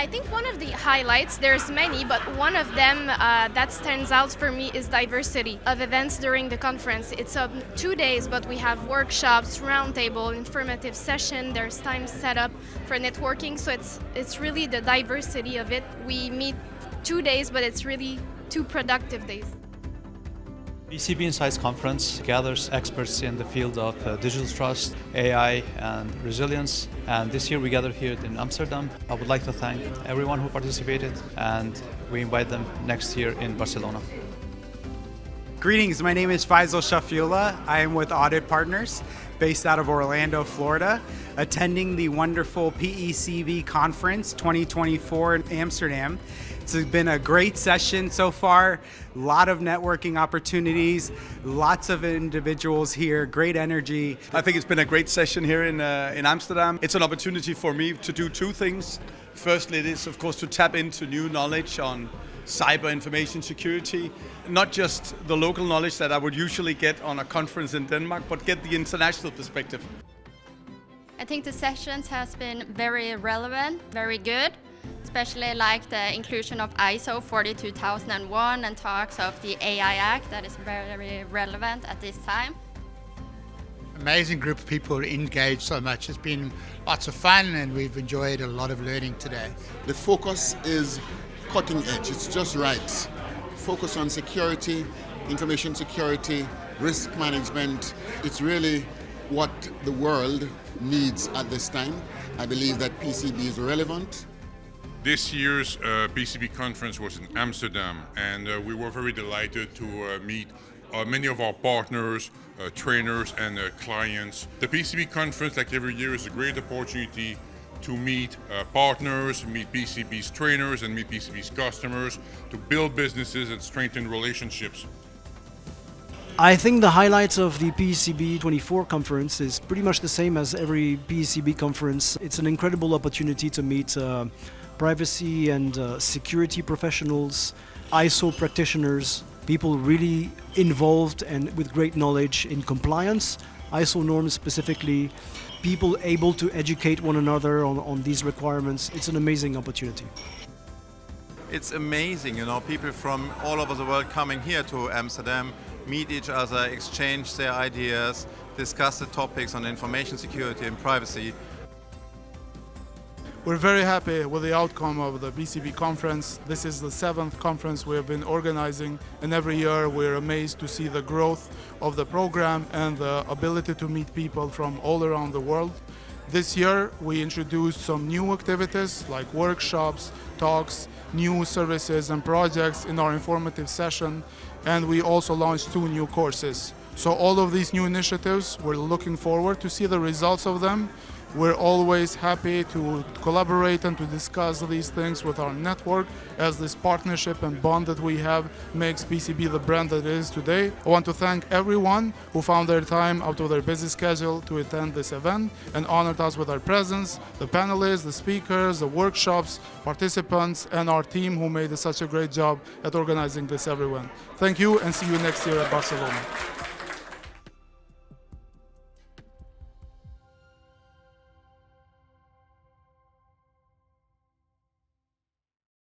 I think one of the highlights, there's many, but one of them that stands out for me is diversity of events during the conference. It's 2 days, but we have workshops, roundtable, informative session. There's time set up for networking, so it's really the diversity of it. We meet 2 days, but it's really 2 productive days. PECB Insights Conference gathers experts in the field of digital trust, AI, and resilience. And this year we gathered here in Amsterdam. I would like to thank everyone who participated, and we invite them next year in Barcelona. Greetings, my name is Faisal Shafiullah. I am with Audit Partners, based out of Orlando, Florida, attending the wonderful PECB Conference 2024 in Amsterdam. It's been a great session so far, a lot of networking opportunities, lots of individuals here, great energy. I think it's been a great session here in Amsterdam. It's an opportunity for me to do 2 things. Firstly, it is of course to tap into new knowledge on cyber information security, not just the local knowledge that I would usually get on a conference in Denmark, but get the international perspective. I think the sessions has been very relevant, very good, especially like the inclusion of ISO 42001 and talks of the AI Act that is very relevant at this time. Amazing group of people engaged so much. It's been lots of fun and we've enjoyed a lot of learning today. The focus is cutting edge, it's just right. Focus on security, information security, risk management. It's really what the world needs at this time. I believe that PECB is relevant. This year's PECB conference was in Amsterdam, and we were very delighted to meet many of our partners, trainers and clients. The PECB conference, like every year, is a great opportunity to meet partners, meet PECB's trainers and meet PECB's customers, to build businesses and strengthen relationships. I think the highlights of the PECB 24 conference is pretty much the same as every PECB conference. It's an incredible opportunity to meet privacy and security professionals, ISO practitioners, people really involved and with great knowledge in compliance, ISO norms specifically, people able to educate one another on these requirements. It's an amazing opportunity. It's amazing, people from all over the world coming here to Amsterdam, meet each other, exchange their ideas, discuss the topics on information security and privacy. We're very happy with the outcome of the PECB conference. This is the 7th conference we have been organizing, and every year we're amazed to see the growth of the program and the ability to meet people from all around the world. This year we introduced some new activities like workshops, talks, new services and projects in our informative session, and we also launched 2 new courses. So all of these new initiatives, we're looking forward to see the results of them. We're always happy to collaborate and to discuss these things with our network, as this partnership and bond that we have makes PECB the brand that it is today. I want to thank everyone who found their time out of their busy schedule to attend this event and honored us with their presence, the panelists, the speakers, the workshops, participants, and our team who made such a great job at organizing this event. Thank you, and see you next year at Barcelona.